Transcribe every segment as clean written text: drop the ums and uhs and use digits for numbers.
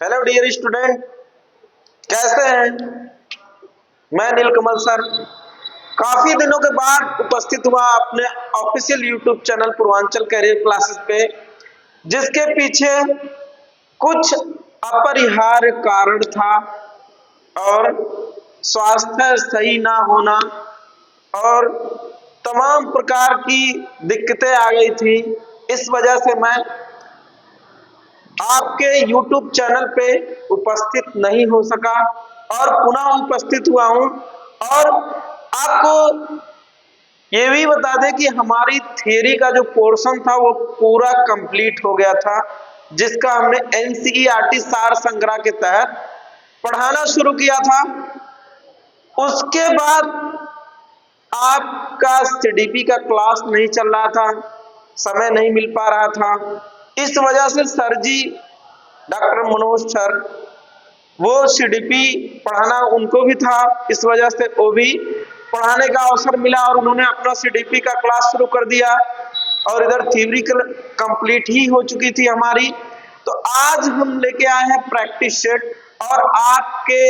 Hello dear student, कैसे हैं? मैं नीलकमल सर काफी दिनों के बाद उपस्थित हुआ अपने official YouTube channel Purvanchal career classes पे, जिसके पीछे कुछ अपरिहार्य कारण था और स्वास्थ्य सही ना होना और तमाम प्रकार की दिक्कतें आ गई थी। इस वजह से मैं आपके YouTube चैनल पे उपस्थित नहीं हो सका और पुनः उपस्थित हुआ हूं। और आपको ये भी बता दें कि हमारी थियरी का जो पोर्शन था वो पूरा कंप्लीट हो गया था, जिसका हमने NCERT सार संग्रह के तहत पढ़ाना शुरू किया था। उसके बाद आपका CDP का क्लास नहीं चल रहा था, समय नहीं मिल पा रहा था। इस वजह से सर जी, डॉक्टर मनोज सर, वो CDP पढ़ाना उनको भी था, इस वजह से वो भी पढ़ाने का अवसर मिला और उन्होंने अपना CDP का क्लास शुरू कर दिया और इधर थ्योरी कंप्लीट ही हो चुकी थी हमारी। तो आज हम लेके आए हैं प्रैक्टिस सेट और आपके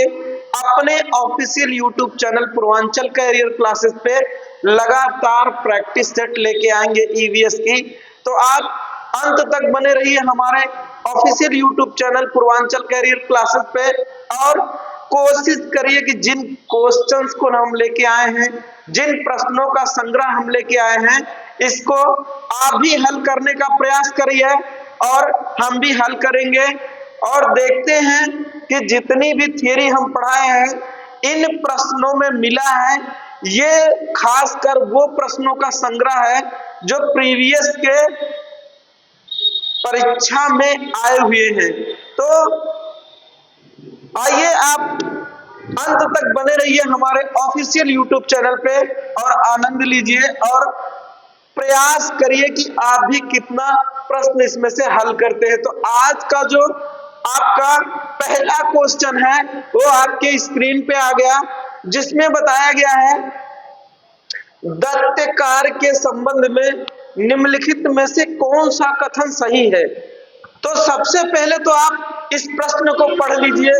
अपने official YouTube channel Purvanchal career classes पे लगातार प्रैक्टिस सेट लेके आएंगे EVS की। तो आप अंत तक बने रहिए हमारे official YouTube channel Purvanchal career classes पे और कोशिश करिए कि जिन क्वेश्चंस को हम लेके आए हैं, जिन प्रश्नों का संग्रह हम लेके आए हैं, इसको आप भी हल करने का प्रयास करिए और हम भी हल करेंगे। और देखते हैं कि जितनी भी थियरी हम पढ़ाए हैं, इन प्रश्नों में मिला है, ये खासकर वो प्रश्नों का संग्रह है जो प्रीवियस के परीक्षा में आए हुए हैं। तो आइए आप अंत तक बने रहिए हमारे ऑफिशियल यूट्यूब चैनल पे और आनंद लीजिए और प्रयास करिए कि आप भी कितना प्रश्न इसमें से हल करते हैं। तो आज का जो आपका पहला क्वेश्चन है वो आपके स्क्रीन पे आ गया, जिसमें बताया गया है दत्त कार्य के संबंध में निम्नलिखित में से कौन सा कथन सही है। तो सबसे पहले तो आप इस प्रश्न को पढ़ लीजिए,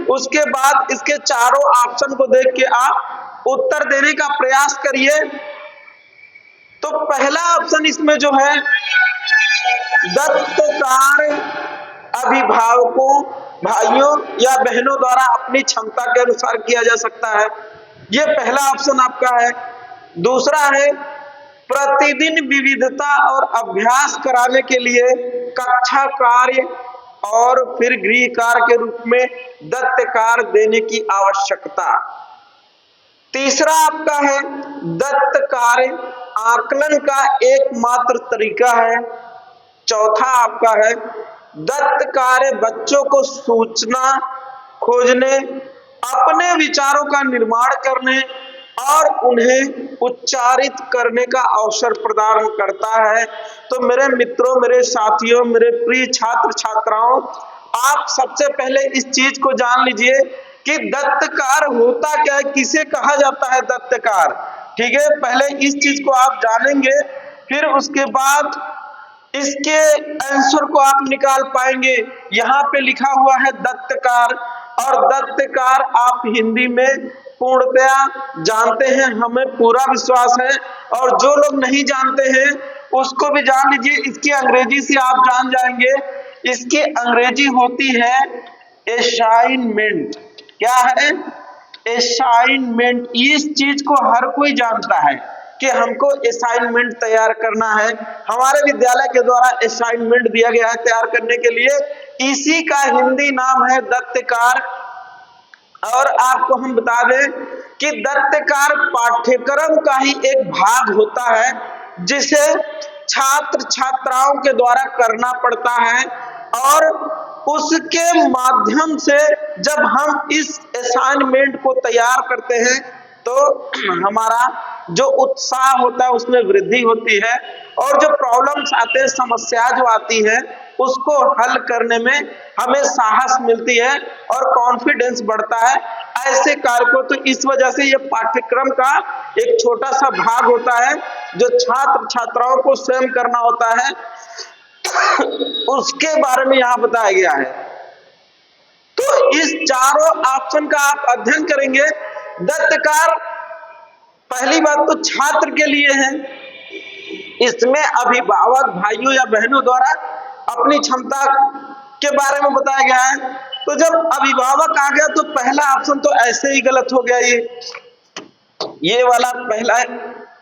उसके बाद इसके चारों ऑप्शन को देख के आप उत्तर देने का प्रयास करिए। तो पहला ऑप्शन इसमें जो है, दत्त कार्य अभिभावकों, भाइयों या बहनों द्वारा अपनी क्षमता के अनुसार किया जा सकता है, ये पहला ऑप्शन आपका है। दूसरा है, प्रतिदिन विविधता और अभ्यास कराने के लिए कक्षा कार्य और फिर गृह कार्य के रूप में दत्त कार्य देने की आवश्यकता। तीसरा आपका है, दत्त कार्य आकलन का एकमात्र तरीका है। चौथा आपका है, दत्त कार्य बच्चों को सूचना खोजने, अपने विचारों का निर्माण करने और उन्हें उच्चारित करने का अवसर प्रदान करता है। तो मेरे मित्रों, मेरे साथियों, मेरे प्रिय छात्र छात्राओं, आप सबसे पहले इस चीज को जान लीजिए कि दत्तकार होता क्या है, किसे कहा जाता है दत्तकार। ठीक है, पहले इस चीज को आप जानेंगे, फिर उसके बाद इसके आंसर को आप निकाल पाएंगे। यहाँ पे लिखा हुआ है दत्तकार, और दत्तकार आप हिंदी में पूर्णतया जानते हैं, हमें पूरा विश्वास है। और जो लोग नहीं जानते हैं उसको भी जान लीजिए, इसकी अंग्रेजी से आप जान जाएंगे। इसकी अंग्रेजी होती है असाइनमेंट। क्या है? असाइनमेंट। इस चीज को हर कोई जानता है कि हमको असाइनमेंट तैयार करना है, हमारे विद्यालय के द्वारा असाइनमेंट दिया गया है तैयार करने के लिए। इसी का हिंदी नाम है दत्तकार। और आपको हम बता दें कि दत्तकार पाठ्यक्रम का ही एक भाग होता है, जिसे छात्र छात्राओं के द्वारा करना पड़ता है। और उसके माध्यम से जब हम इस असाइनमेंट को तैयार करते हैं तो हमारा जो उत्साह होता है उसमें वृद्धि होती है, और जो प्रॉब्लम्स आते हैं, समस्या जो आती है, उसको हल करने में हमें साहस मिलती है और कॉन्फिडेंस बढ़ता है। ऐसे कार्य को, तो इस वजह से ये पाठ्यक्रम का एक छोटा सा भाग होता है जो छात्र छात्राओं को स्वयं करना होता है, उसके बारे में यहाँ बताया गया है। इस चारों ऑप्शन का आप अध्ययन करेंगे। दत्तकार पहली बात तो छात्र के लिए है, इसमें अभिभावक भाइयों या बहनों द्वारा अपनी क्षमता के बारे में बताया गया है। तो जब अभिभावक आ गया तो पहला ऑप्शन तो ऐसे ही गलत हो गया, ये वाला पहला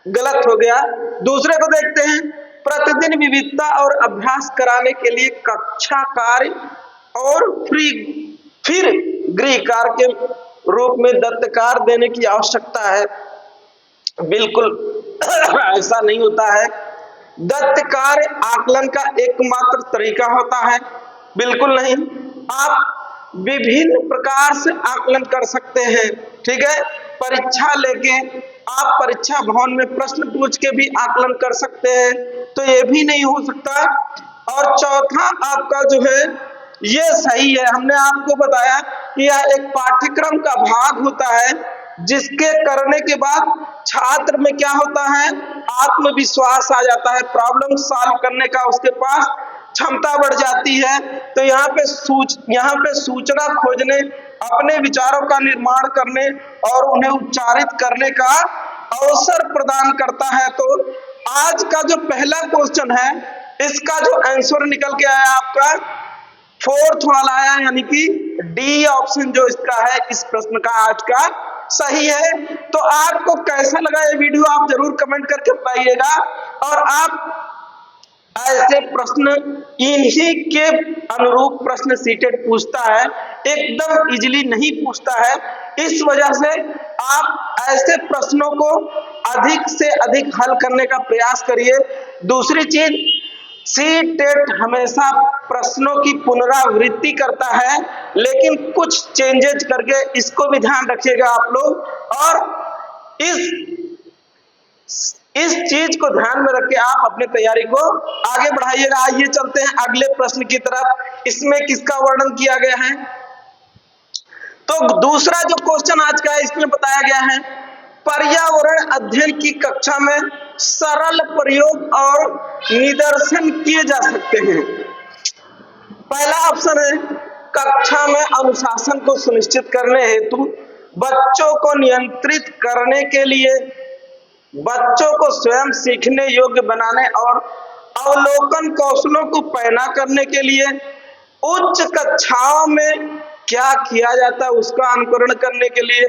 गलत हो गया। दूसरे को देखते हैं, प्रतिदिन विविधता और अभ्यास कराने के लिए कक्षा कार्य और फिर गृह कार्य के रूप में दत्तकार देने की आवश्यकता है। बिल्कुल ऐसा नहीं होता है। दत्तकार आकलन का एकमात्र तरीका होता है, बिल्कुल नहीं। आप विभिन्न प्रकार से आकलन कर सकते हैं, ठीक है। परीक्षा लेके आप परीक्षा भवन में प्रश्न पूछ के भी आकलन कर सकते हैं, तो ये भी नहीं हो सकता। और चौथा आपका जो है ये सही है। हमने आपको बताया कि यह एक पाठ्यक्रम का भाग होता है, जिसके करने के बाद छात्र में क्या होता है, आत्मविश्वास आ जाता है, प्रॉब्लम सॉल्व करने का उसके पास क्षमता बढ़ जाती है। तो यहाँ पे सूचना खोजने, अपने विचारों का निर्माण करने और उन्हें उच्चारित करने का अवसर प्रदान करता है। तो आज का जो पहला क्वेश्चन है, इसका जो आंसर निकल के आया आपका फोर्थ वाला आया, यानी कि डी ऑप्शन जो इसका है, इस प्रश्न का आज का सही है। तो आपको कैसा लगा ये वीडियो आप जरूर कमेंट करके बताइएगा। और आप ऐसे प्रश्न इन्हीं के अनुरूप प्रश्न सीटेट पूछता है, एकदम इजीली नहीं पूछता है। इस वजह से आप ऐसे प्रश्नों को अधिक से अधिक हल करने का प्रयास करिए। दूसरी चीज, सीटेट हमेशा प्रश्नों की पुनरावृत्ति करता है, लेकिन कुछ चेंजेस करके, इसको भी ध्यान रखिएगा आप लोग। और इस चीज को ध्यान में रख के आप अपने तैयारी को आगे बढ़ाइएगा। आइए चलते हैं अगले प्रश्न की तरफ। इसमें किसका वर्णन किया गया है? तो दूसरा जो क्वेश्चन आज का है, इसमें बताया गया है पर्यावरण अध्ययन की कक्षा में सरल प्रयोग और निदर्शन किए जा सकते हैं। पहला ऑप्शन है, कक्षा में अनुशासन को सुनिश्चित करने हेतु बच्चों को नियंत्रित करने के लिए, बच्चों को स्वयं सीखने योग्य बनाने और अवलोकन कौशलों को पैना करने के लिए उच्च कक्षाओं में क्या किया जाता है उसका अनुकरण करने के लिए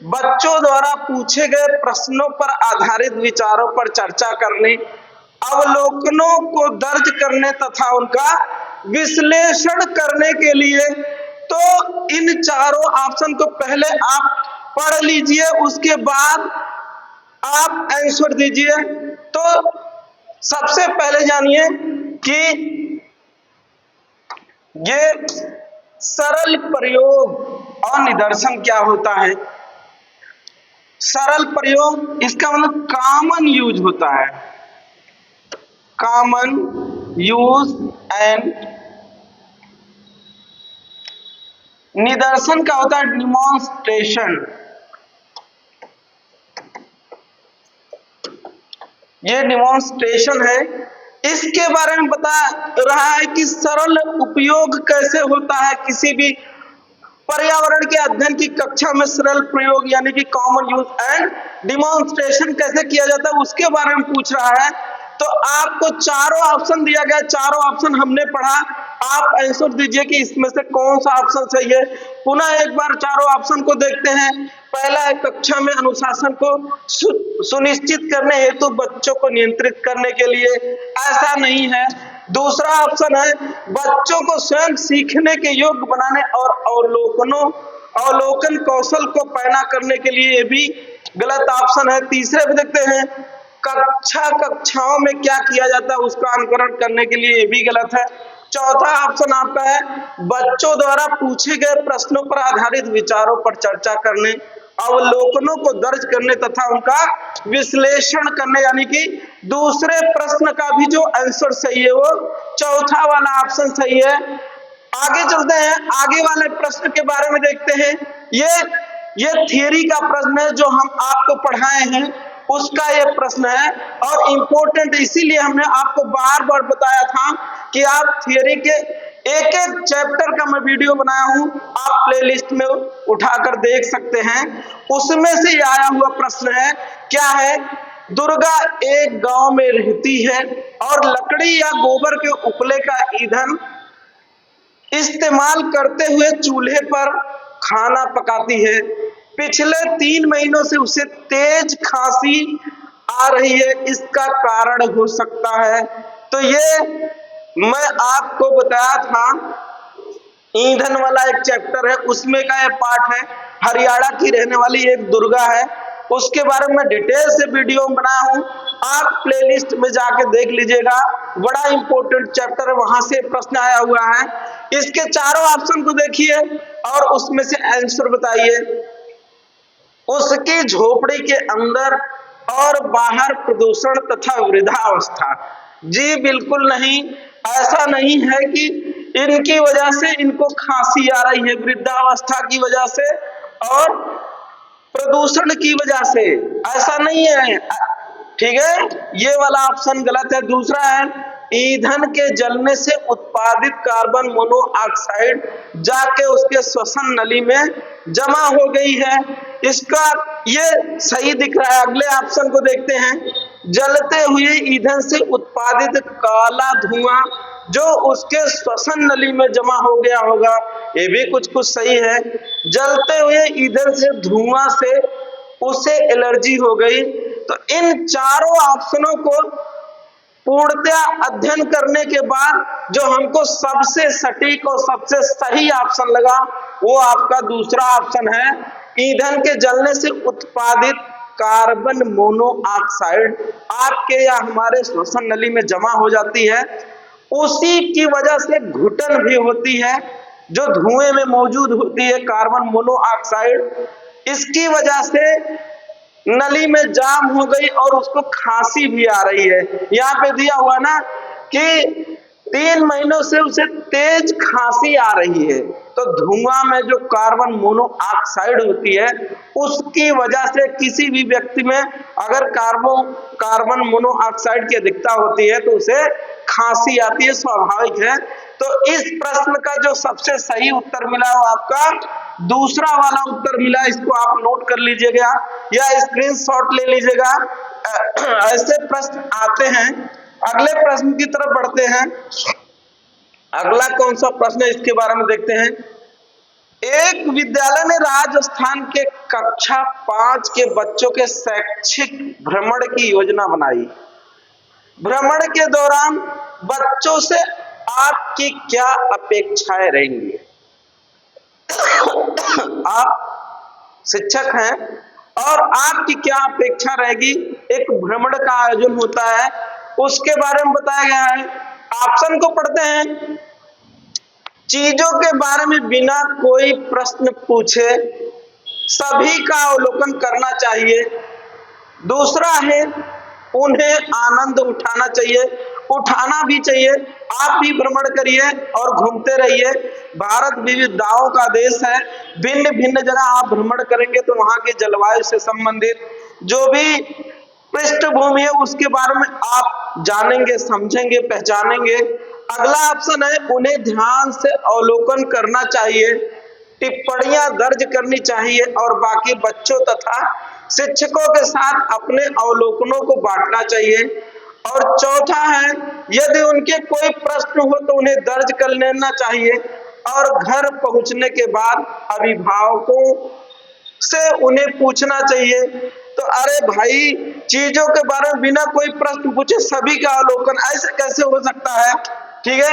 बच्चों द्वारा पूछे गए प्रश्नों पर आधारित विचारों पर चर्चा करने, अवलोकनों को दर्ज करने तथा उनका विश्लेषण करने के लिए। तो इन चारों ऑप्शन को पहले आप पढ़ लीजिए, उसके बाद आप आंसर दीजिए। तो सबसे पहले जानिए कि ये सरल प्रयोग और निदर्शन क्या होता है। सरल प्रयोग इसका मतलब कॉमन यूज होता है, कॉमन यूज। एंड निदर्शन का होता है डिमॉन्स्ट्रेशन। ये डिमॉन्स्ट्रेशन है। इसके बारे में बता रहा है कि सरल उपयोग कैसे होता है, किसी भी पर्यावरण के अध्ययन की कक्षा में सरल प्रयोग यानी कि कॉमन यूज एंड डिमॉन्स्ट्रेशन कैसे किया जाता है उसके बारे में पूछ रहा है। तो आपको चारों ऑप्शन दिया गया, चारों ऑप्शन हमने पढ़ा, आप आंसर दीजिए कि इसमें से कौन सा ऑप्शन सही है। पुनः एक बार चारों ऑप्शन को देखते हैं। पहला है, कक्षा में अनुशासन को सुनिश्चित करने हेतु बच्चों को नियंत्रित करने के लिए, ऐसा नहीं है। दूसरा ऑप्शन है, बच्चों को स्वयं सीखने के योग्य बनाने और अवलोकन कौशल को पैना करने के लिए, ये भी गलत ऑप्शन है। तीसरे पे देखते हैं, कक्षाओं में क्या किया जाता है उसका अनुकरण करने के लिए, ये भी गलत है। चौथा ऑप्शन आपका है, बच्चों द्वारा पूछे गए प्रश्नों पर आधारित विचारों पर चर्चा करने, अवलोकनों को दर्ज करने तथा उनका विश्लेषण करने, यानी कि दूसरे प्रश्न का भी जो आंसर सही है वो चौथा वाला ऑप्शन सही है। आगे चलते हैं, आगे वाले प्रश्न के बारे में देखते हैं। ये थियरी का प्रश्न है जो हम आपको पढ़ाए हैं, उसका ये प्रश्न है और इम्पोर्टेंट इसीलिए हमने आपको बार बार बताया था कि आप थियरी के एक एक चैप्टर का मैं वीडियो बनाया हूं, आप प्लेलिस्ट में उठाकर देख सकते हैं। उसमें से आया हुआ प्रश्न है, क्या है? दुर्गा एक गांव में रहती है और लकड़ी या गोबर के उपले का ईंधन इस्तेमाल करते हुए चूल्हे पर खाना पकाती है। पिछले 3 महीनों से उसे तेज खांसी आ रही है, इसका कारण हो सकता है। तो ये मैं आपको बताया था, ईंधन वाला एक चैप्टर है, उसमें का ये पार्ट है। हरियाणा की रहने वाली एक दुर्गा है, उसके बारे में डिटेल से वीडियो बनाया हूं, आप प्लेलिस्ट में जाके देख लीजिएगा। बड़ा इंपॉर्टेंट चैप्टर है, वहां से प्रश्न आया हुआ है। इसके चारों ऑप्शन को देखिए और उसमें से आंसर बताइए। उसकी झोपड़ी के अंदर और बाहर प्रदूषण तथा वृद्धावस्था। जी बिल्कुल नहीं, ऐसा नहीं है कि इनकी वजह से इनको खांसी आ रही है, वृद्धावस्था की वजह से और प्रदूषण की वजह से, ऐसा नहीं है। ठीक है, ये वाला ऑप्शन गलत है। दूसरा है, ईंधन के जलने से उत्पादित कार्बन मोनोऑक्साइड जाके उसके श्वसन नली में जमा हो गई है, इसका ये सही दिख रहा है। अगले ऑप्शन को देखते हैं, जलते हुए ईंधन से उत्पादित काला धुआं जो उसके श्वसन नली में जमा हो गया होगा, ये भी कुछ कुछ सही है। जलते हुए ईंधन से धुआं से उसे एलर्जी हो गई। तो इन चारों ऑप्शनों को पूर्णतया अध्ययन करने के बाद जो हमको सबसे सटीक और सबसे सही ऑप्शन लगा, वो आपका दूसरा ऑप्शन है, ईंधन के जलने से उत्पादित कार्बन मोनोऑक्साइड आपके या हमारे श्वसन नली में जमा हो जाती है, उसी की वजह से घुटन भी होती है, जो धुएं में मौजूद होती है कार्बन मोनोऑक्साइड, इसकी वजह से नली में जाम हो गई और उसको खांसी भी आ रही है। यहाँ पे दिया हुआ ना कि 3 महीनों से उसे तेज खांसी आ रही है। तो धुआं में जो कार्बन मोनोऑक्साइड होती है, उसकी वजह से किसी भी व्यक्ति में अगर कार्बन मोनोऑक्साइड की अधिकता होती है तो उसे खांसी आती है, स्वाभाविक है। तो इस प्रश्न का जो सबसे सही उत्तर मिला वो आपका दूसरा वाला उत्तर मिला, इसको आप नोट कर लीजिएगा या स्क्रीनशॉट ले लीजिएगा। ऐसे प्रश्न आते हैं। अगले प्रश्न की तरफ बढ़ते हैं। अगला कौन सा प्रश्न है इसके बारे में देखते हैं। एक विद्यालय ने राजस्थान के कक्षा 5 के बच्चों के शैक्षिक भ्रमण की योजना बनाई। भ्रमण के दौरान बच्चों से आपकी क्या अपेक्षाएं रहेंगी? आप शिक्षक हैं और आपकी क्या अपेक्षा रहेगी? एक भ्रमण का आयोजन होता है, उसके बारे में बताया गया है। ऑप्शन को पढ़ते हैं। चीजों के बारे में बिना कोई प्रश्न पूछे सभी का अवलोकन करना चाहिए। दूसरा है, उन्हें आनंद उठाना चाहिए, उठाना भी चाहिए। आप भी भ्रमण करिए और घूमते रहिए। भारत विविधताओं का देश है, भिन्न भिन्न जगह आप भ्रमण करेंगे तो वहां के जलवायु से संबंधित जो भी पृष्ठभूमि है उसके बारे में आप जानेंगे, समझेंगे, पहचानेंगे। अगला ऑप्शन है, उन्हें ध्यान से अवलोकन करना चाहिए, टिप्पणियां दर्ज करनी चाहिए और बाकी बच्चों तथा शिक्षकों के साथ अपने अवलोकनों को बांटना चाहिए। और चौथा है, यदि उनके कोई प्रश्न हो तो उन्हें दर्ज कर लेना चाहिए और घर पहुंचने के बाद अभिभावकों से उन्हें पूछना चाहिए। तो अरे भाई, चीजों के बारे में बिना कोई प्रश्न पूछे सभी का अवलोकन, ऐसे कैसे हो सकता है? ठीक है,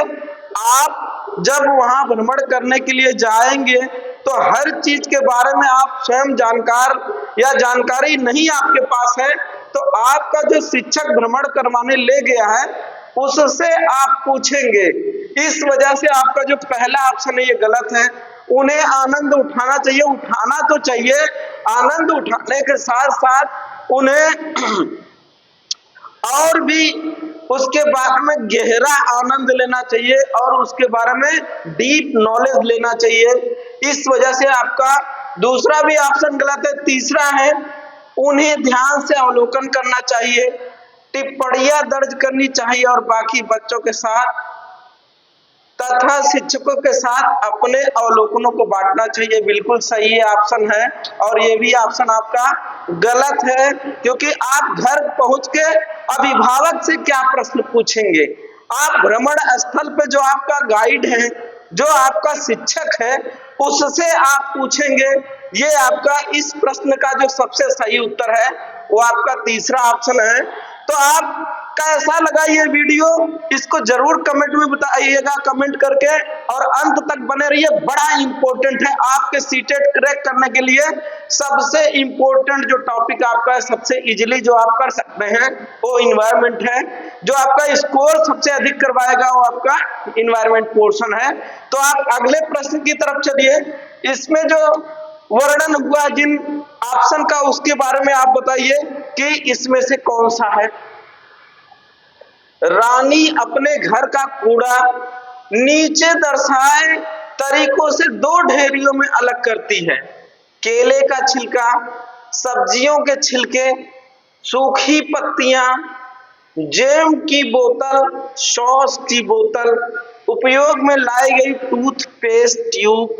आप जब वहां भ्रमण करने के लिए जाएंगे तो हर चीज के बारे में आप स्वयं जानकार या जानकारी नहीं आपके पास है, तो आपका जो शिक्षक भ्रमण करवाने ले गया है उससे आप पूछेंगे। इस वजह से आपका जो पहला ऑप्शन है ये गलत है। उन्हें आनंद उठाना चाहिए, उठाना तो चाहिए, आनंद उठाने के साथ साथ उन्हें और भी उसके बारे में गहरा आनंद लेना चाहिए और उसके बारे में डीप नॉलेज लेना चाहिए। इस वजह से आपका दूसरा भी ऑप्शन गलत है। तीसरा है, उन्हें ध्यान से अवलोकन करना चाहिए, टिप्पणियां दर्ज करनी चाहिए और बाकी बच्चों के साथ तथा शिक्षकों के साथ अपने अवलोकनों को बांटना चाहिए। बिल्कुल सही है ऑप्शन है, और ये भी ऑप्शन आपका गलत है, क्योंकि आप घर पहुंच के अभिभावक से क्या प्रश्न पूछेंगे। आप भ्रमण स्थल पे जो आपका गाइड है, जो आपका शिक्षक है, उससे आप पूछेंगे। ये आपका इस प्रश्न का जो सबसे सही उत्तर है वो आपका तीसरा ऑप्शन है। तो आप कैसा लगा ये वीडियो, इसको जरूर कमेंट में बताइएगा, कमेंट करके, और अंत तक बने रहिए। बड़ा इंपॉर्टेंट है आपके सीटेट क्रैक करने के लिए। सबसे इंपॉर्टेंट जो टॉपिक आपका है, सबसे इजीली जो आप कर सकते हैं वो इन्वायरमेंट है। जो आपका स्कोर सबसे अधिक करवाएगा वो आपका इन्वायरमेंट पोर्शन है। तो आप अगले प्रश्न की तरफ चलिए। इसमें जो वर्णन हुआ जिन ऑप्शन का, उसके बारे में आप बताइए कि इसमें से कौन सा है। रानी अपने घर का कूड़ा नीचे दर्शाए तरीकों से 2 ढेरियों में अलग करती है। केले का छिलका, सब्जियों के छिलके, सूखी पत्तियां, जैम की बोतल, सॉस की बोतल, उपयोग में लाई गई टूथपेस्ट ट्यूब,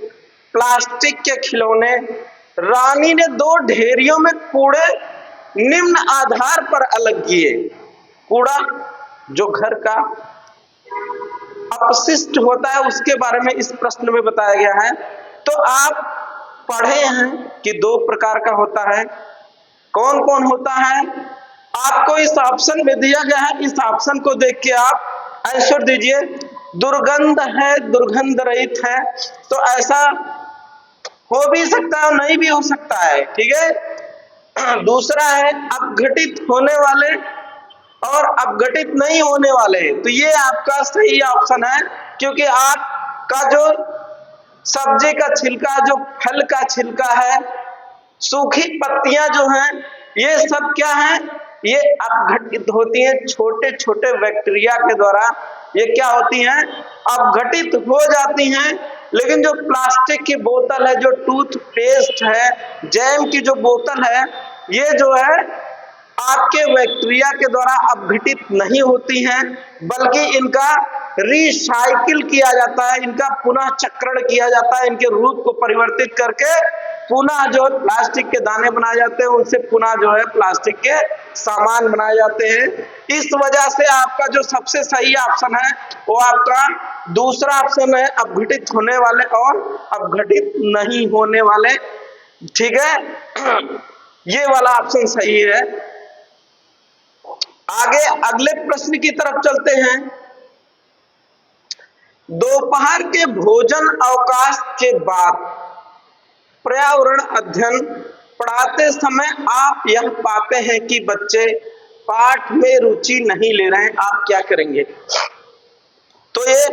प्लास्टिक के खिलौने। रानी ने 2 ढेरियों में कूड़े निम्न आधार पर अलग किए। कूड़ा जो घर का अपशिष्ट होता है उसके बारे में इस प्रश्न में बताया गया है। तो आप पढ़े हैं कि 2 प्रकार का होता है। कौन कौन होता है आपको इस ऑप्शन में दिया गया है। इस ऑप्शन को देख के आप आंसर दीजिए। दुर्गंध है, दुर्गंध रहित है, तो ऐसा हो भी सकता है और नहीं भी हो सकता है, ठीक है। दूसरा है अपघटित होने वाले और अपघटित नहीं होने वाले। तो ये आपका सही ऑप्शन है, क्योंकि आपका जो सब्जी का छिलका, जो फल का छिलका है, सूखी पत्तियां जो हैं, ये सब क्या है, ये अपघटित होती हैं छोटे छोटे बैक्टीरिया के द्वारा। ये क्या होती हैं, अपघटित हो जाती हैं। लेकिन जो प्लास्टिक की बोतल है, जो टूथपेस्ट है, जैम की जो बोतल है, ये जो है आपके बैक्टीरिया के द्वारा अपघटित नहीं होती हैं, बल्कि इनका रिसाइकिल किया जाता है, इनका पुनः चक्रण किया जाता है। इनके रूप को परिवर्तित करके पुनः जो प्लास्टिक के दाने बनाए जाते हैं, उनसे पुनः जो है प्लास्टिक के सामान बनाए जाते हैं। इस वजह से आपका जो सबसे सही ऑप्शन है वो आपका दूसरा ऑप्शन है, अपघटित होने वाले और अपघटित नहीं होने वाले, ठीक है। ये वाला ऑप्शन सही है। आगे अगले प्रश्न की तरफ चलते हैं। दोपहर के भोजन अवकाश के बाद पर्यावरण अध्ययन पढ़ाते समय आप यह पाते हैं कि बच्चे पाठ में रुचि नहीं ले रहे हैं, आप क्या करेंगे। तो ये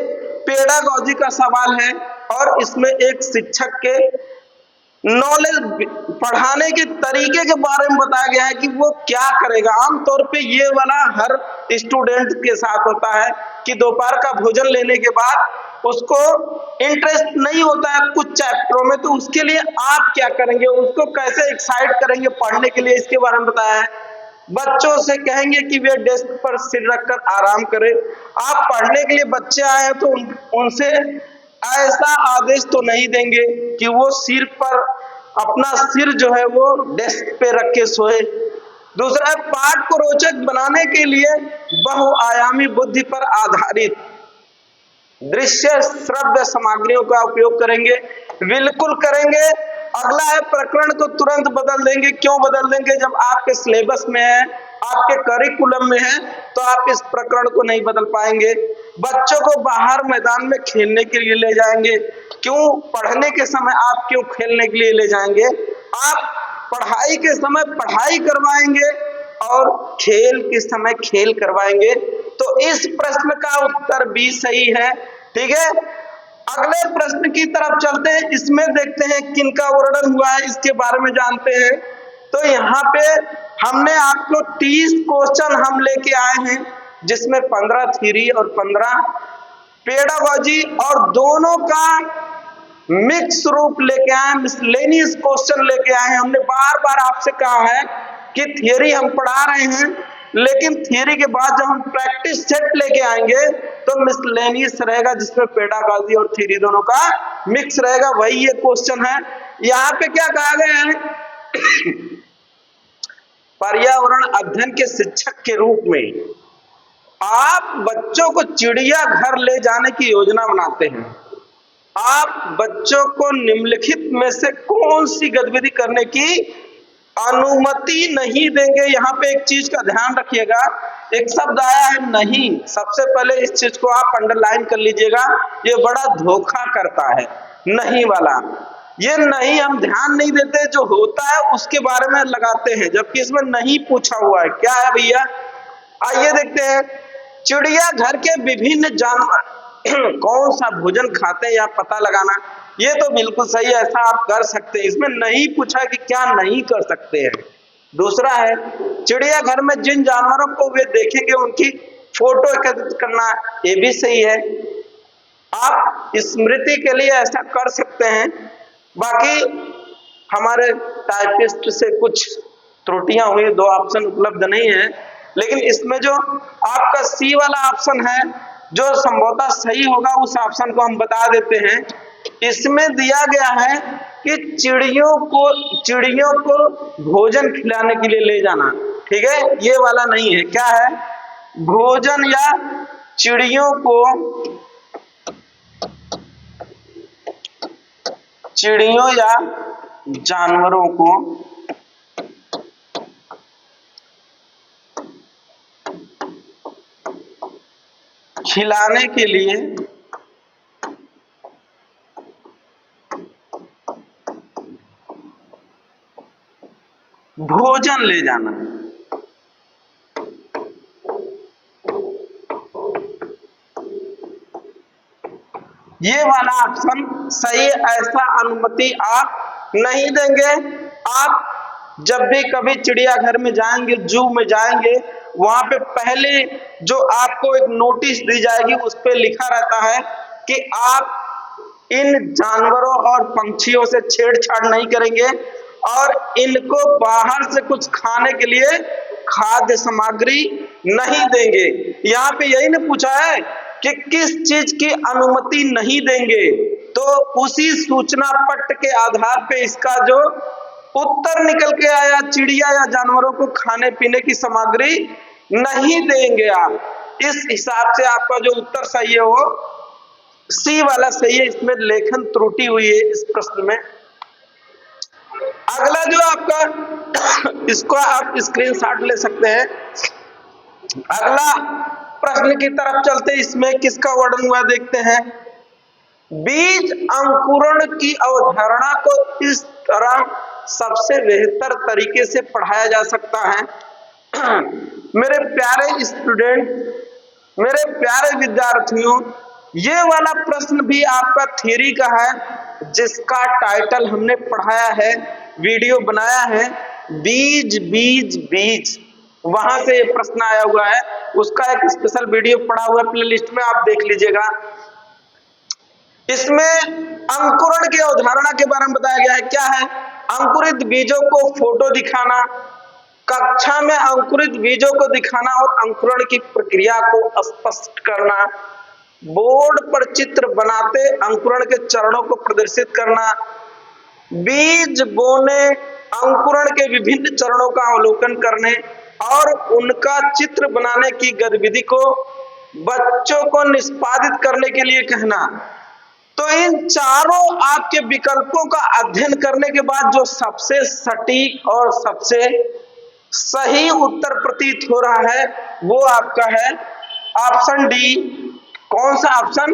पेडागॉजी का सवाल है, और इसमें एक शिक्षक के नॉलेज, पढ़ाने के तरीके के बारे में बताया गया है कि वो क्या करेगा। आमतौर पे ये वाला हर स्टूडेंट के साथ होता है कि दोपहर का भोजन लेने के बाद उसको इंटरेस्ट नहीं होता है कुछ चैप्टरों में, तो उसके लिए आप क्या करेंगे, उसको कैसे एक्साइट करेंगे पढ़ने के लिए, इसके बारे में बताया है। बच्चों से कहेंगे कि वे डेस्क पर सिर रखकर आराम करें। आप पढ़ने के लिए बच्चे आए हैं तो उनसे ऐसा आदेश तो नहीं देंगे कि वो सिर पर अपना सिर जो है वो डेस्क पे रख के सोए। दूसरा, पाठ को रोचक बनाने के लिए बहुआयामी बुद्धि पर आधारित दृश्य श्रव्य सामग्रियों का उपयोग करेंगे। बिल्कुल करेंगे। अगला है, प्रकरण को तुरंत बदल देंगे। क्यों बदल देंगे, जब आपके सिलेबस में है, आपके करिकुलम में है, तो आप इस प्रकरण को नहीं बदल पाएंगे। बच्चों को बाहर मैदान में खेलने के लिए ले जाएंगे। क्यों, पढ़ने के समय आप क्यों खेलने के लिए ले जाएंगे, आप पढ़ाई के समय पढ़ाई करवाएंगे और खेल के समय खेल करवाएंगे। तो इस प्रश्न का उत्तर भी सही है, ठीक है। अगले प्रश्न की तरफ चलते हैं। इसमें देखते हैं किनका वर्णन हुआ है, इसके बारे में जानते हैं। तो यहाँ पे हमने आपको 30 क्वेश्चन हम लेके आए हैं, जिसमें 15 थ्योरी और 15 पेडागॉजी, और दोनों का मिक्स रूप लेके आए, मिसलेनियस क्वेश्चन लेके आए हैं। हमने बार बार आपसे कहा है कि थियरी हम पढ़ा रहे हैं, लेकिन थियरी के बाद जब हम प्रैक्टिस सेट लेके आएंगे तो मिसलेनियस रहेगा जिसमें पेडागॉजी और थ्योरी दोनों का मिक्स रहेगा, वही ये क्वेश्चन है। यहाँ पे क्या कहा गया है पर्यावरण अध्ययन के शिक्षक के रूप में आप बच्चों को चिड़ियाघर ले जाने की योजना बनाते हैं। आप बच्चों को निम्नलिखित में से कौन सी गतिविधि करने की अनुमति नहीं देंगे। यहाँ पे एक चीज का ध्यान रखिएगा, एक शब्द आया है नहीं। सबसे पहले इस चीज को आप अंडरलाइन कर लीजिएगा, ये बड़ा धोखा करता है नहीं वाला। ये नहीं हम ध्यान नहीं देते, जो होता है उसके बारे में लगाते हैं, जबकि इसमें नहीं पूछा हुआ है। क्या है भैया, आइए देखते हैं। चिड़ियाघर के विभिन्न जानवर कौन सा भोजन खाते हैं या पता लगाना, ये तो बिल्कुल सही है, ऐसा आप कर सकते हैं। इसमें नहीं पूछा कि क्या नहीं कर सकते हैं। दूसरा है चिड़ियाघर में जिन जानवरों को वे देखेंगे उनकी फोटो एकत्रित करना, ये भी सही है। आप स्मृति के लिए ऐसा कर सकते हैं। बाकी हमारे टाइपिस्ट से कुछ त्रुटियां हुई, 2 ऑप्शन उपलब्ध नहीं है, लेकिन इसमें जो आपका सी वाला ऑप्शन है जो संभवतः सही होगा, उस ऑप्शन को हम बता देते हैं। इसमें दिया गया है कि चिड़ियों को भोजन खिलाने के लिए ले जाना, ठीक है, ये वाला नहीं है। क्या है, भोजन या चिड़ियों या जानवरों को खिलाने के लिए भोजन ले जाना। ये वाला ऑप्शन सही है, ऐसा अनुमति आप नहीं देंगे। आप जब भी कभी चिड़ियाघर में जाएंगे, जू में जाएंगे, वहां पे पहले जो आपको एक नोटिस दी जाएगी उस पे लिखा रहता है कि आप इन जानवरों और पंछियों से छेड़छाड़ नहीं करेंगे और इनको बाहर से कुछ खाने के लिए खाद्य सामग्री नहीं देंगे। यहाँ पे यही ने पूछा है कि किस चीज की अनुमति नहीं देंगे, तो उसी सूचना पट्ट के आधार पे इसका जो उत्तर निकल के आया, चिड़िया या जानवरों को खाने पीने की सामग्री नहीं देंगे आप। इस हिसाब से आपका जो उत्तर सही है वो सी वाला सही है। इसमें लेखन त्रुटि हुई है इस प्रश्न में। अगला जो आपका इसको आप स्क्रीनशॉट ले सकते हैं। अगला प्रश्न की तरफ चलते, इसमें किसका वर्णन हुआ देखते हैं। बीज अंकुरण की अवधारणा को इस तरह सबसे बेहतर तरीके से पढ़ाया जा सकता है। मेरे प्यारे स्टूडेंट, मेरे प्यारे विद्यार्थियों, ये वाला प्रश्न भी आपका थ्योरी का है, जिसका टाइटल हमने पढ़ाया है, वीडियो बनाया है, बीज बीज बीज, वहां से ये प्रश्न आया हुआ है। उसका एक स्पेशल वीडियो पड़ा हुआ है प्लेलिस्ट में, आप देख लीजिएगा। इसमें अंकुरण की अवधारणा के बारे में बताया गया है। क्या है, अंकुरित बीजों को फोटो दिखाना, कक्षा में अंकुरित बीजों को दिखाना और अंकुरण की प्रक्रिया को स्पष्ट करना, बोर्ड पर चित्र बनाते अंकुरण के चरणों को प्रदर्शित करना, बीज बोने, अंकुरण के विभिन्न चरणों का अवलोकन करने और उनका चित्र बनाने की गतिविधि को बच्चों को निष्पादित करने के लिए कहना। तो इन चारों आपके विकल्पों का अध्ययन करने के बाद जो सबसे सटीक और सबसे सही उत्तर प्रतीत हो रहा है वो आपका है ऑप्शन डी। कौन सा ऑप्शन,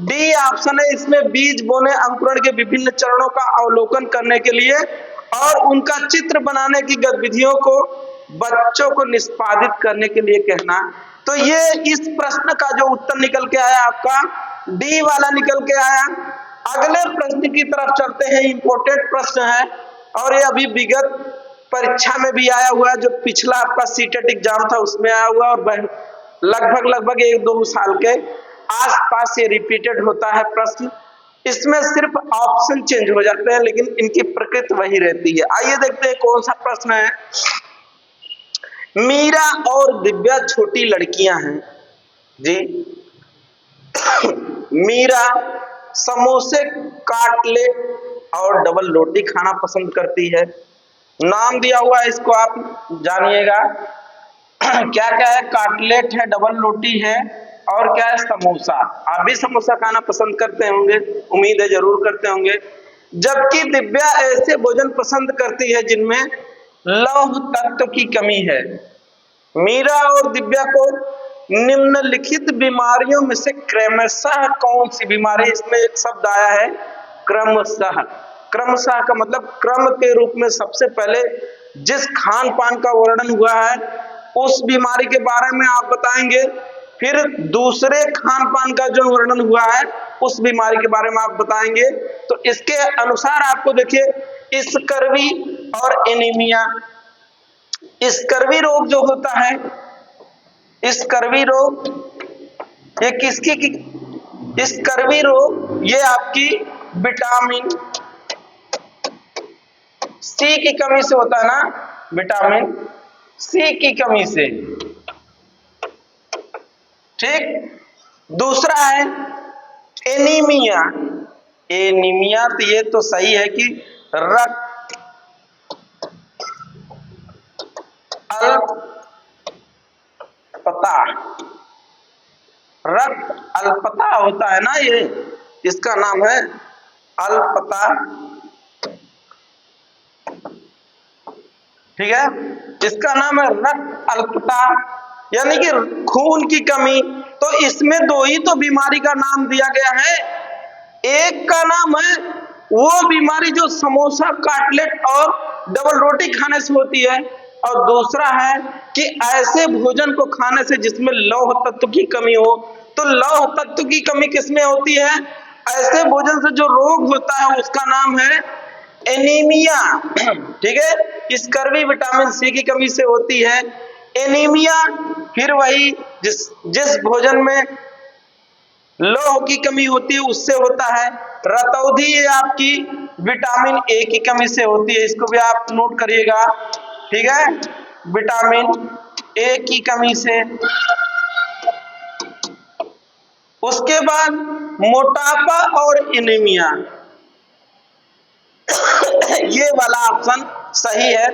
डी ऑप्शन है। इसमें बीज बोने, अंकुरण के विभिन्न चरणों का अवलोकन करने के लिए और उनका चित्र बनाने की गतिविधियों को बच्चों को निष्पादित करने के लिए कहना। तो ये इस प्रश्न का जो उत्तर निकल के आया आपका डी वाला निकल के आया। अगले प्रश्न की तरफ चलते हैं। इंपॉर्टेंट प्रश्न है और ये अभी विगत परीक्षा में भी आया हुआ है, जो पिछला आपका सीटेट एग्जाम था उसमें आया हुआ और लगभग 1-2 साल के आसपास ये रिपीटेड होता है प्रश्न। इसमें सिर्फ ऑप्शन चेंज हो जाते हैं लेकिन इनकी प्रकृति वही रहती है। आइए देखते हैं कौन सा प्रश्न है। मीरा और दिव्या छोटी लड़कियां हैं जी। मीरा समोसे, काटलेट और डबल रोटी खाना पसंद करती है। नाम दिया हुआ है, इसको आप जानिएगा। क्या क्या है? काटलेट है, डबल रोटी है, और क्या है? समोसा। आप भी समोसा खाना पसंद करते होंगे, उम्मीद है जरूर करते होंगे। जबकि दिव्या ऐसे भोजन पसंद करती है जिनमें लौह तत्व की कमी है। मीरा और दिव्या को निम्नलिखित बीमारियों में से क्रमशः कौन सी बीमारी, इसमें एक शब्द आया है क्रमशः। क्रमशः का मतलब क्रम के रूप में सबसे पहले जिस खान पान का वर्णन हुआ है उस बीमारी के बारे में आप बताएंगे, फिर दूसरे खान पान का जो वर्णन हुआ है उस बीमारी के बारे में आप बताएंगे। तो इसके अनुसार आपको देखिए स्कर्वी और एनीमिया। स्कर्वी रोग जो होता है, स्कर्वी रोग ये किसकी स्कर्वी रोग ये आपकी विटामिन सी की कमी से होता है ना, विटामिन सी की कमी से। ठीक। दूसरा है एनीमिया। एनीमिया तो ये तो सही है कि रक्त अल्पता, रक्त अल्पता होता है ना, ये इसका नाम है अल्पता। ठीक है, इसका नाम है रक्त अल्पता, यानी कि खून की कमी। तो इसमें दो ही तो बीमारी का नाम दिया गया है। एक का नाम है वो बीमारी जो समोसा, काटलेट और डबल रोटी खाने से होती है, और दूसरा है कि ऐसे भोजन को खाने से जिसमें लौह तत्व की कमी हो। तो लौह तत्व की कमी किसमें होती है? ऐसे भोजन से जो रोग होता है उसका नाम है एनीमिया। ठीक है, स्कर्वी विटामिन सी की कमी से होती है। एनीमिया फिर वही जिस भोजन में लौह की कमी होती है उससे होता है। रतौंधी ये आपकी विटामिन ए की कमी से होती है, इसको भी आप नोट करिएगा। ठीक है, विटामिन ए की कमी से। उसके बाद मोटापा और एनीमिया, ये वाला ऑप्शन सही है,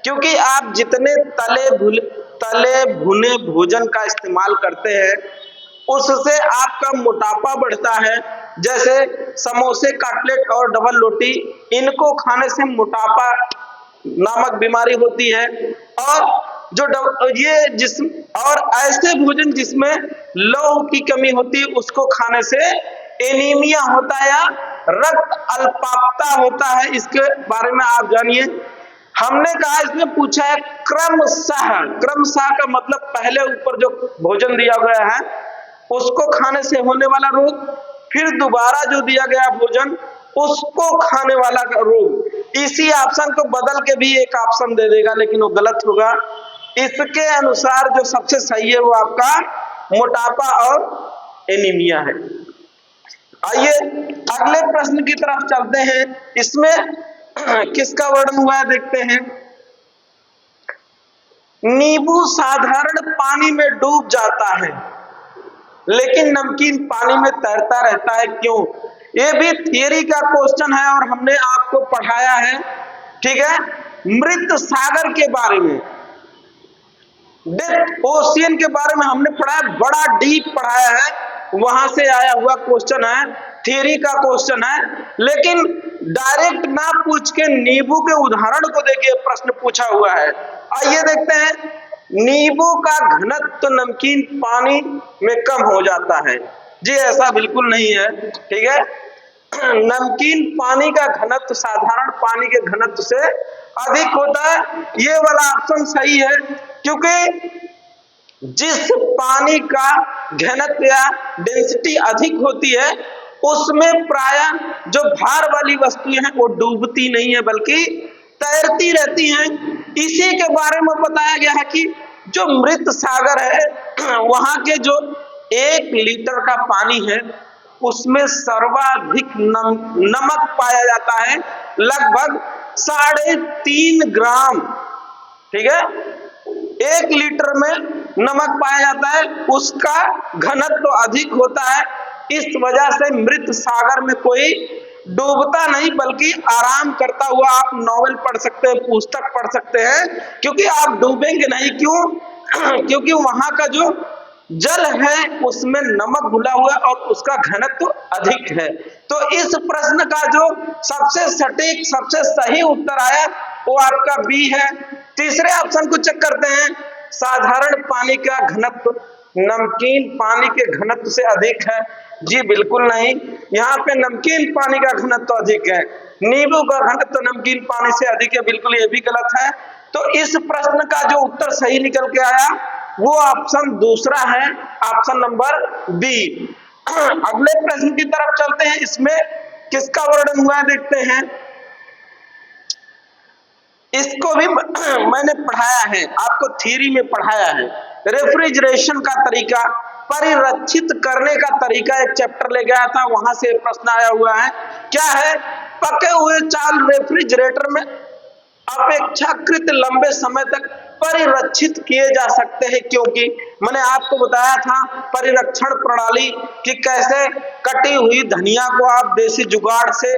क्योंकि आप जितने तले भुने भोजन का इस्तेमाल करते हैं उससे आपका मोटापा बढ़ता है। जैसे समोसे, काटलेट और डबल रोटी, इनको खाने से मोटापा नामक बीमारी होती है। और और ऐसे भोजन जिसमें लौह की कमी होती है उसको खाने से एनीमिया होता है या रक्त अल्पता होता है। इसके बारे में आप जानिए। हमने कहा, इसमें पूछा है क्रमशः। क्रमशः का मतलब पहले ऊपर जो भोजन दिया गया है उसको खाने से होने वाला रोग, फिर दोबारा जो दिया गया भोजन उसको खाने वाला रोग। इसी ऑप्शन को बदल के भी एक ऑप्शन दे देगा, लेकिन वो गलत होगा। इसके अनुसार जो सबसे सही है वो आपका मोटापा और एनीमिया है। आइए अगले प्रश्न की तरफ चलते हैं। इसमें किसका वर्णन हुआ है देखते हैं। नींबू साधारण पानी में डूब जाता है लेकिन नमकीन पानी में तैरता रहता है, क्यों? ये भी थियरी का क्वेश्चन है और हमने आपको पढ़ाया है। ठीक है, मृत सागर के बारे में, डेथ ओशियन के बारे में हमने पढ़ा है, बड़ा डीप पढ़ाया है, वहां से आया हुआ क्वेश्चन है, थियरी का क्वेश्चन है। लेकिन डायरेक्ट ना पूछ के नींबू के उदाहरण को देखिए प्रश्न पूछा हुआ है। आइए देखते हैं। नींबू का घनत्व नमकीन पानी में कम हो जाता है। जी ऐसा बिल्कुल नहीं है। ठीक है, नमकीन पानी का घनत्व साधारण पानी के घनत्व से अधिक होता है। ये वाला ऑप्शन सही है, क्योंकि जिस पानी का घनत्व या डेंसिटी अधिक होती है उसमें प्रायः जो भार वाली वस्तुएं हैं वो डूबती नहीं है बल्कि तैरती रहती हैं। इसी के बारे में बताया गया है कि जो मृत सागर है वहां के जो 1 लीटर का पानी है उसमें सर्वाधिक नमक पाया जाता है, लगभग 3.5 ग्राम। ठीक है, 1 लीटर में नमक पाया जाता है, उसका घनत्व तो अधिक होता है। इस वजह से मृत सागर में कोई डूबता नहीं, बल्कि आराम करता हुआ आप नॉवेल पढ़ सकते हैं, पुस्तक पढ़ सकते हैं, क्योंकि आप डूबेंगे नहीं। क्यों? क्योंकि वहां का जो जल है उसमें नमक घुला हुआ है और उसका घनत्व अधिक है। तो इस प्रश्न का जो सबसे सटीक, सबसे सही उत्तर आया वो आपका बी है। तीसरे ऑप्शन को चेक करते हैं। साधारण पानी का घनत्व नमकीन पानी के घनत्व से अधिक है। जी बिल्कुल नहीं, यहाँ पे नमकीन पानी का घनत्व अधिक है। नींबू का घनत्व नमकीन पानी से अधिक है, बिल्कुल ये भी गलत है। तो इस प्रश्न का जो उत्तर सही निकल के आया वो ऑप्शन दूसरा है, ऑप्शन नंबर बी। अगले प्रश्न की तरफ चलते हैं। इसमें किसका वर्णन हुआ है देखते हैं। इसको भी मैंने पढ़ाया है, आपको थ्योरी में पढ़ाया है। रेफ्रिजरेशन का तरीका, परिरक्षित करने का तरीका एक चैप्टर ले गया था, वहां से प्रश्न आया हुआ है। क्या है? पके हुए चावल रेफ्रिजरेटर में अपेक्षाकृत लंबे समय तक परिरक्षित किए जा सकते हैं, क्योंकि मैंने आपको बताया था परिरक्षण प्रणाली कि कैसे कटी हुई धनिया को आप देसी जुगाड़ से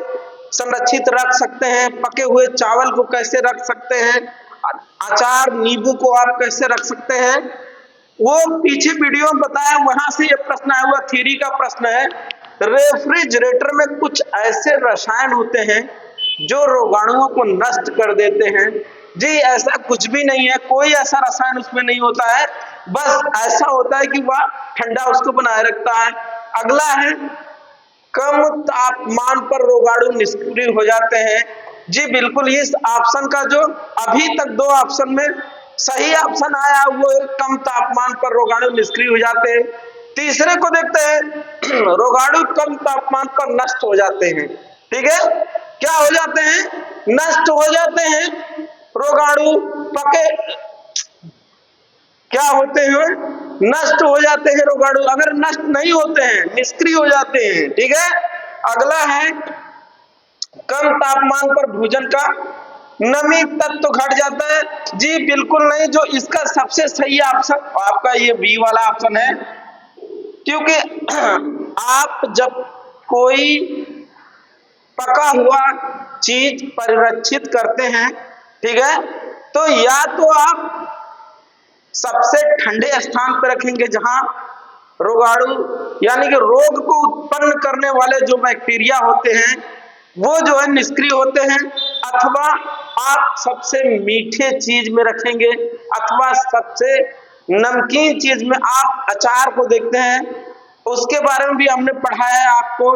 संरक्षित रख सकते हैं, पके हुए चावल को कैसे रख सकते हैं, अचार नींबू को आप कैसे रख सकते हैं, वो पीछे वीडियो में बताया, वहां से ये प्रश्न आया हुआ, थ्योरी का प्रश्न है। रेफ्रिजरेटर में कुछ ऐसे रसायन होते हैं जो रोगाणुओं को नष्ट कर देते हैं। जी ऐसा कुछ भी नहीं है, कोई ऐसा रसायन उसमें नहीं होता है, बस ऐसा होता है कि वह ठंडा उसको बनाए रखता है। अगला है, कम तापमान पर रोगाणु निष्क्रिय हो जाते हैं। जी बिल्कुल, इस ऑप्शन का जो अभी तक दो ऑप्शन में सही ऑप्शन आया वो कम तापमान पर रोगाणु निष्क्रिय हो जाते हैं। तीसरे को देखते हैं, रोगाणु कम तापमान पर नष्ट हो जाते हैं। ठीक है, क्या हो जाते हैं? नष्ट हो जाते हैं। रोगाणु पके क्या होते हैं? नष्ट हो जाते हैं रोगाणु। अगर नष्ट नहीं होते हैं, निष्क्रिय हो जाते हैं। ठीक है, अगला है, कम तापमान पर भोजन का नमी तत्व घट जाता है। जी बिल्कुल नहीं, जो इसका सबसे सही ऑप्शन आपका ये बी वाला ऑप्शन है, क्योंकि आप जब कोई पका हुआ चीज परिरक्षित करते हैं, ठीक है, तो या तो आप सबसे ठंडे स्थान पर रखेंगे जहां रोगाणु यानी कि रोग को उत्पन्न करने वाले जो बैक्टीरिया होते हैं वो जो है निष्क्रिय होते हैं, अथवा आप सबसे मीठे चीज में रखेंगे, अथवा सबसे नमकीन चीज में। आप अचार को देखते हैं, उसके बारे में भी हमने पढ़ाया है आपको,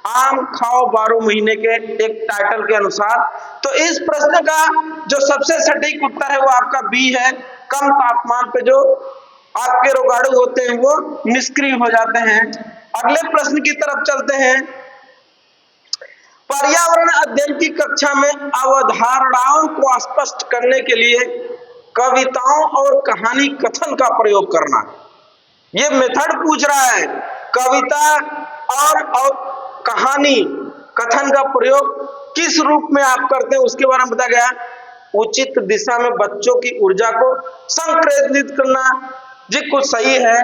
आम खाओ 12 महीने के एक टाइटल के अनुसार। तो इस प्रश्न का जो सबसे सटीक उत्तर है वो आपका बी है। कम तापमान पे जो आपके रोगाणु होते हैं वो निष्क्रिय हो जाते हैं। अगले प्रश्न की तरफ चलते हैं। पर्यावरण अध्ययन की कक्षा में अवधारणाओं को स्पष्ट करने के लिए कविताओं और कहानी कथन का प्रयोग करना। ये मेथड पूछ रहा है, कविता और कहानी कथन का प्रयोग किस रूप में आप करते हैं उसके बारे में बताया गया। उचित दिशा में बच्चों की ऊर्जा को संप्रेषित करना, जी कुछ सही है।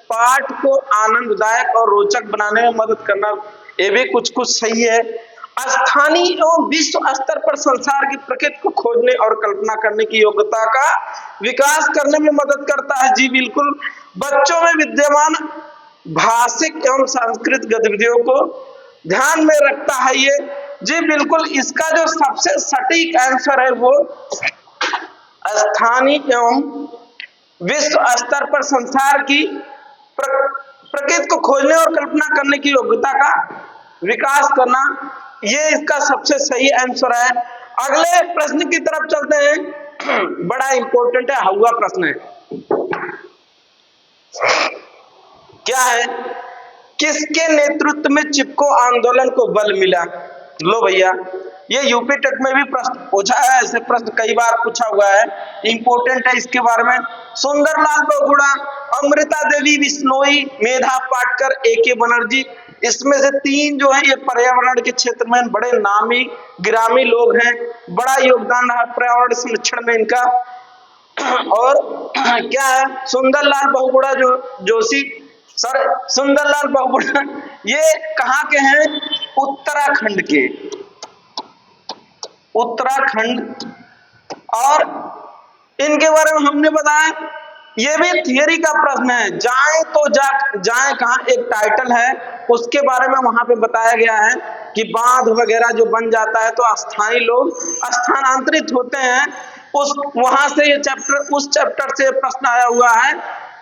पाठ को आनंददायक और रोचक बनाने में मदद करना, ये भी कुछ सही है। स्थानीय एवं विश्व स्तर पर संसार की प्रकृति को खोजने और कल्पना करने की योग्यता का विकास करने में मदद करता है। जी बिल्कुल, बच्चों में विद्यमान भाषिक एवं सांस्कृतिक गतिविधियों को ध्यान में रखता है ये। जी बिल्कुल, इसका जो सबसे सटीक आंसर है वो स्थानीय एवं विश्व स्तर पर संसार की प्रकृति को खोजने और कल्पना करने की योग्यता का विकास करना, ये इसका सबसे सही आंसर है। अगले प्रश्न की तरफ चलते हैं, बड़ा इंपॉर्टेंट है, हुआ प्रश्न है। क्या है? किसके नेतृत्व में चिपको आंदोलन को बल मिला? लो भैया, ये यूपी टेट में भी प्रश्न पूछा है, ऐसे प्रश्न कई बार पूछा हुआ है, इंपॉर्टेंट है इसके बारे में। सुंदरलाल बहुगुणा, अमृता देवी बिश्नोई, मेधा पाटकर, ए.के. बनर्जी, इसमें से तीन जो है ये पर्यावरण के क्षेत्र में बड़े नामी गिरामी लोग हैं, बड़ा योगदान रहा पर्यावरण संरक्षण में इनका। और क्या है? सुंदरलाल बहुगुणा जोशी सर सुंदरलाल बहुगुणा ये कहाँ के हैं? उत्तराखंड के, उत्तराखंड। और इनके बारे में हमने बताया, ये भी थियरी का प्रश्न है। जाए तो जाए कहाँ, एक टाइटल है, उसके बारे में वहां पे बताया गया है कि बांध वगैरह जो बन जाता है तो अस्थायी लोग स्थानांतरित होते हैं, उस वहां से ये चैप्टर, उस चैप्टर से प्रश्न आया हुआ है।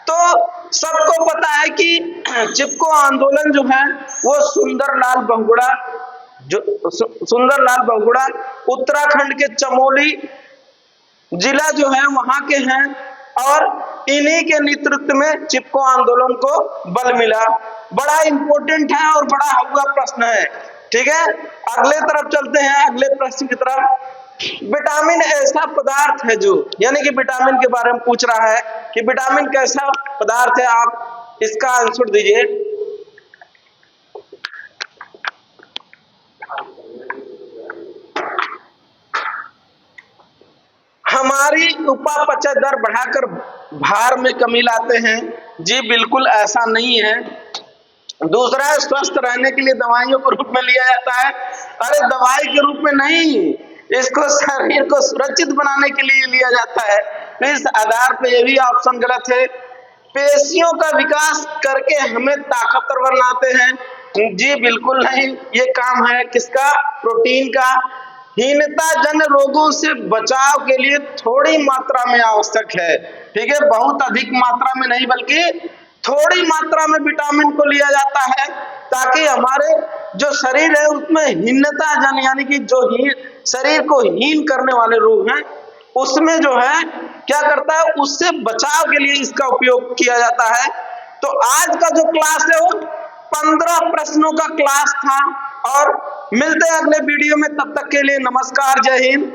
तो सबको पता है कि चिपको आंदोलन जो है वो सुंदरलाल बहुगुणा, जो सुंदरलाल बहुगुणा उत्तराखंड के चमोली जिला जो है वहां के हैं, और इन्हीं के नेतृत्व में चिपको आंदोलन को बल मिला। बड़ा इंपॉर्टेंट है और बड़ा हुआ प्रश्न है। ठीक है, अगले तरफ चलते हैं, अगले प्रश्न की तरफ। विटामिन ऐसा पदार्थ है जो, यानी कि विटामिन के बारे में पूछ रहा है कि विटामिन कैसा पदार्थ है, आप इसका आंसर दीजिए। हमारी उपापचय दर बढ़ाकर भार में कमी लाते हैं। जी बिल्कुल ऐसा नहीं है। दूसरा है स्वस्थ रहने के लिए दवाइयों के रूप में लिया जाता है। अरे दवाई के रूप में नहीं, इसको शरीर को सुरक्षित बनाने के लिए लिया जाता है। तो इस आधार पे ये भी ऑप्शन गलत है। पेशियों का विकास करके हमें ताकतवर बनाते हैं। जी बिल्कुल नहीं, ये काम है किसका? प्रोटीन का। हीनता जन रोगों से बचाव के लिए थोड़ी मात्रा में आवश्यक है। ठीक है, बहुत अधिक मात्रा में नहीं बल्कि थोड़ी मात्रा में विटामिन को लिया जाता है, ताकि हमारे जो शरीर है उसमें हीनता जन, यानी कि जो शरीर को हीन करने वाले रोग हैं उसमें जो है क्या करता है, उससे बचाव के लिए इसका उपयोग किया जाता है। तो आज का जो क्लास है वो 15 प्रश्नों का क्लास था, और मिलते हैं अगले वीडियो में। तब तक के लिए नमस्कार, जय हिंद।